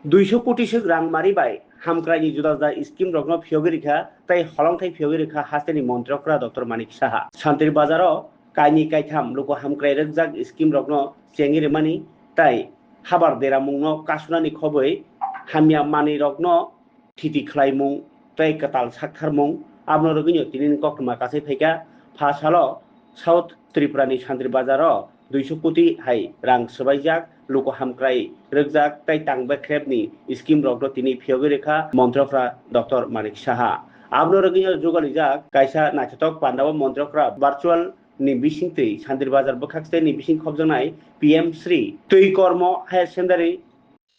200 কোটিसो रां मारिबाय हामक्राइनि जुदा जुदा स्किम रगनो फियोगिरिखा तै हलंथाइ फियोगिरिखा हास्टेनि मन्त्रकरा डॉक्टर मानिक साहा शान्तिर बाजाराव काइनि काइथाम लुको हामक्राइ रगजाक स्किम रगनो चेंगिरिमानि तै हाबार देरामुंनो कासुनानि खबै हामिया मानि रगनो थिति खलाइमुं तै कताल साक्थारमुं आबनो रगिनो तिनिन कक्टमा कासे फैका फासालो साउथ त्रिपुरानि शान्तिर बाजाराव 200 कोटी हाई रां सबाइजाक लुको हामक्राइ रगजाक तै तांबे खेबनि स्किम रगनो तिनि फियोगिरिखा मन्त्रकरा डॉक्टर मानिक साहा आबनो रगिनो जुगालिजाक काइसा नाचतक पान्डाव मन्त्रकरा भार्चुअल नि बिसिंतै शान्तिर बाजार बखाक्सते नि बिसिं खबजनाय पीएम श्री तै कर्म हायर सेकेन्डारि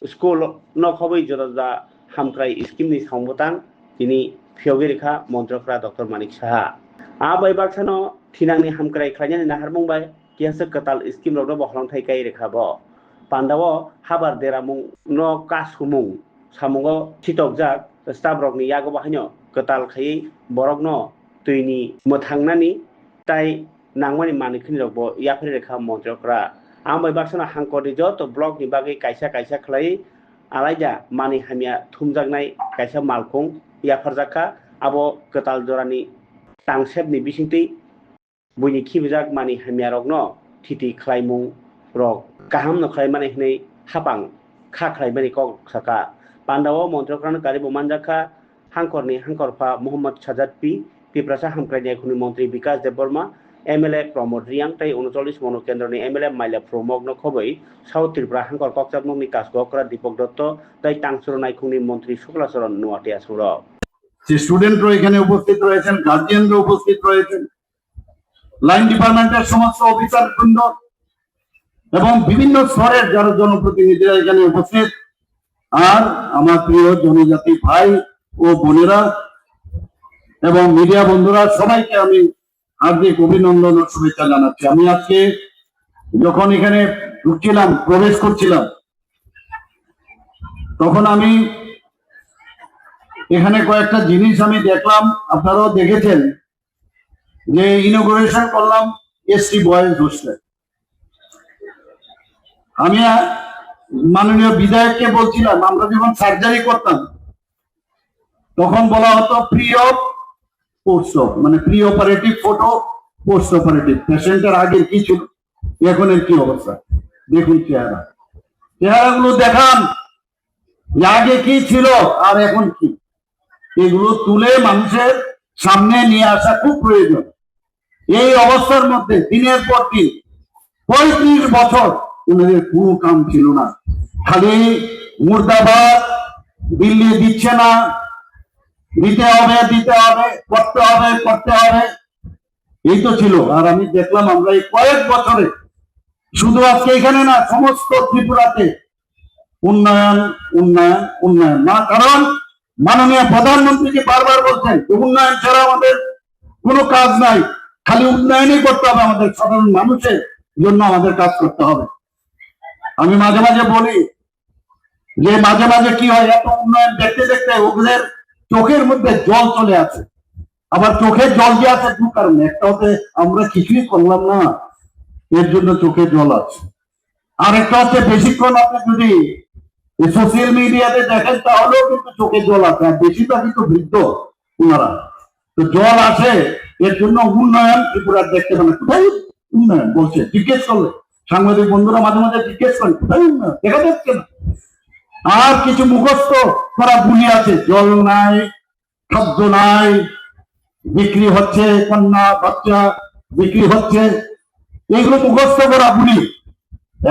स्कुल न खबै जुदा जुदा हामक्राइ स्किमनि सावबतां तिनि फियोगिरिखा मन्त्रकरा डॉक्टर मानिक साहा आबै बाक्सानो थिनांनि हामक्राइ खायनानि नाहारमुंबाय कियासो कताल स्किम रगनो बहलंथाइ काइ रेखाबो पान्डाव हाबार देरामुं न कासुमुं सामुंगो थितकजाक स्टाफ रगनि यागो बाहायनो कताल खायै बरगनो तैनि मोथांनानि ताइ नांमानि मानिखनि रगबो याफोर रेखा मन्त्रकरा आमै बाक्सानो हांकरनि जत ब्लक नि बागै काइसा काइसा खलाय आलायदा मानि हामिया थुमजागनाय काइसा मालखुं याफारजाखा आबो कताल जरानि तांसेबनि बिसिंतै बुनि खिबजाक मानि हामिया रगनो थिति खलायमुं रग गाहाम नखलाय माने हनै हाबां खा खलायमानि कक साका पान्डाव मन्त्रकरानो गारिबो मानजाखा हांकरनि हांकरफा मोहम्मद साजाद पी पिप्रासा हामक्राइनि खुनि मन्त्री विकास देबबर्मा एमएलए प्रमोद रियां तै 39 मनो केन्द्रनि एमएलए माइला प्रमोग न खबै साउथ त्रिपुरा हांकर कक्साबमुंनि कासगकरा दीपक दत्त तै तांसुर नायखुंनि मन्त्री शुक्लाचरण नुवाटिया सुर যে স্টুডেন্টরা এখানে উপস্থিত রয়েছেন, গার্জিয়ানরা উপস্থিত রয়েছেন, লাইন ডিপার্টমেন্টের সমস্ত অফিসার বৃন্দ এবং বিভিন্ন স্তরের যারা জনপ্রতিনিধিরা এখানে উপস্থিত, আর আমার প্রিয় জনজাতি ভাই ও বোনেরা এবং মিডিয়া বন্ধুরা, সবাইকে আমি হার্দিক অভিনন্দন ও শুভেচ্ছা জানাচ্ছি। আমি আজকে যখন এখানে ঢুকছিলাম, প্রবেশ করছিলাম, তখন আমি এখানে কয়েকটা জিনিস আমি দেখলাম, আপনারাও দেখেছেন, যে ইনোগ্রেশন করলাম এসটি বয়েজ হোস্টেল। আমি মাননীয় বিধায়ককে বলছিলাম, আমরা যখন সার্জারি করতাম তখন বলা হতো প্রি অপ পোস্ট অপ, মানে pre operative photo, post operative. পেশেন্টের আগে কি ছিল, এখনের কি অবস্থা দেখুন, চেহারাগুলো দেখান, আগে কি ছিল আর এখন কি, এগুলো তুলে মানুষের সামনে নিয়ে আসা খুব প্রয়োজন। এই অবস্থার মধ্যে দিনের পর দিন 35 বছর ওনাদের কোনো কাম ছিল না, খালি মুর্দাবাদ, দিল্লি দিচ্ছে না, দিতে হবে দিতে হবে, করতে হবে করতে হবে, এই তো ছিল। আর আমি দেখলাম আমরা এই কয়েক বছরে, শুধু আজকে এখানে না, সমস্ত ত্রিপুরাতে উন্নয়ন উন্নয়ন উন্নয়ন। না, কারণ মাননীয় প্রধানমন্ত্রীকে বারবার বলছেন যে উন্নয়ন ছাড়া আমাদের কোনো কাজ নাই, খালি উন্নয়নই করতে হবে, আমাদের সাধারণ মানুষের জন্য আমাদের কাজ করতে হবে। আমি মাঝে মাঝে বলি যে মাঝে মাঝে কি হয়, এত উন্নয়ন দেখতে দেখতে ওদের চোখের মধ্যে জল চলে আসে। আবার চোখের জল যে আছে দু কারণে, একটা হচ্ছে আমরা কিছুই করলাম না, এর জন্য চোখে জল আছে। আর একটা হচ্ছে বেশিক্ষণ আপনি যদি সোশ্যাল মিডিয়াতে দেখেন তাহলেও কিন্তু চোখে জল আসে, আর বেশিরভাগ কিন্তু বৃদ্ধ ওনারা, তো জল আসে। এর জন্য উন্নয়ন ত্রিপুরার দেখতে পান, কোথায় উন্নয়ন বলছে, জিজ্ঞেস করলে সাংবাদিক বন্ধুরা মাঝে মাঝে জিজ্ঞেস করেন কোথায় উন্নয়ন, দেখা যাচ্ছে না। আর কিছু মুখস্থ করা বুলি আছে, জল নাই, খাদ্য নাই, বিক্রি হচ্ছে, কন্যা বাচ্চা বিক্রি হচ্ছে, এইগুলো মুখস্থ করা বুলি।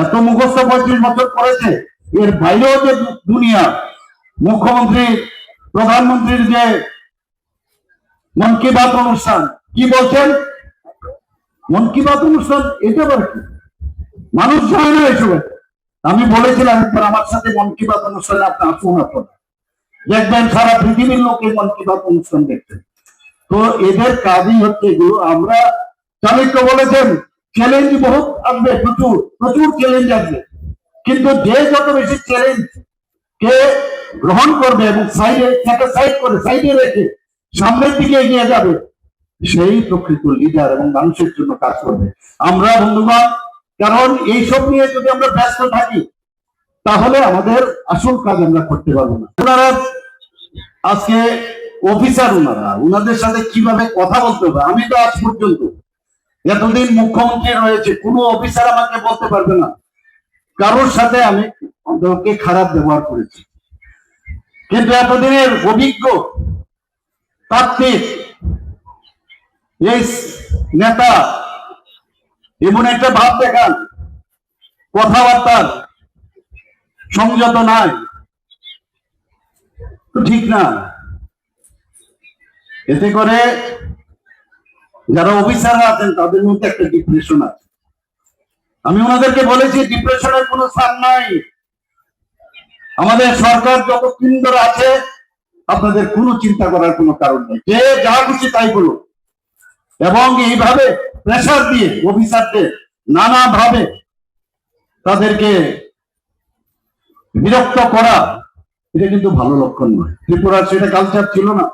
এত মুখস্থ 35 বছর করেছে, এর বাইরেও যে দুনিয়া। মুখ্যমন্ত্রী প্রধানমন্ত্রীর যে মন কি বাত অনুষ্ঠান, কি বলছেন, মন কি বাত অনুষ্ঠান, এটা আবার কি, মানুষ জানে না এসবে। আমি বলেছিলাম একবার আমার সাথে মন কি বাত অনুষ্ঠানে আপনি আসুন, আপনার দেখবেন সারা পৃথিবীর লোক এই মন কি বাত অনুষ্ঠান দেখছেন। তো এদের কাজই হচ্ছে এগুলো। আমরা চাণক্য বলেছেন চ্যালেঞ্জ বহুত আসবে, প্রচুর প্রচুর চ্যালেঞ্জ আসবে, কিন্তু যে যত বেশি চ্যালেঞ্জ কে গ্রহণ করবে এবং সাইডে রেখে সামনের দিকে এগিয়ে যাবে, সেই প্রকৃত লিডার এবং মানুষের জন্য কাজ করবে। আমরা বন্ধুগণ, কারণ এইসব নিয়ে যদি আমরা ব্যস্ত থাকি, তাহলে আমাদের আসল কাজ আমরা করতে পারবো না। ওনারা আজকে অফিসার, ওনাদের সাথে কিভাবে কথা বলতে হবে, আমি তো আজ পর্যন্ত এতদিন মুখ্যমন্ত্রী রয়েছে, কোনো অফিসার আমাকে বলতে পারবে না কারোর সাথে আমি ওকে খারাপ ব্যবহার করেছি। কিন্তু এতদিনের অভিজ্ঞ তাত্ত্বিক এই নেতা এমন একটা ভাব দেখান, কথাবার্তার সংযত নাই, তো ঠিক না। এতে করে যারা অফিসাররা আছেন তাদের মধ্যে একটা ডিপ্রেশন আছে। আমি ওনাদেরকে বলেছি ডিপ্রেশনের কোনো স্থান নাই। আমাদের সরকার যত সুন্দর আছে, আপনাদের কোনো চিন্তা করার কোনো কারণ নেই, যে যা খুশি তাই বলুন। এবং এইভাবে প্রেসার দিয়ে অফিসারদের নানাভাবে তাদেরকে বিরক্ত করা, এটা কিন্তু ভালো লক্ষণ নয়। ত্রিপুরার সেটা কালচার ছিল না।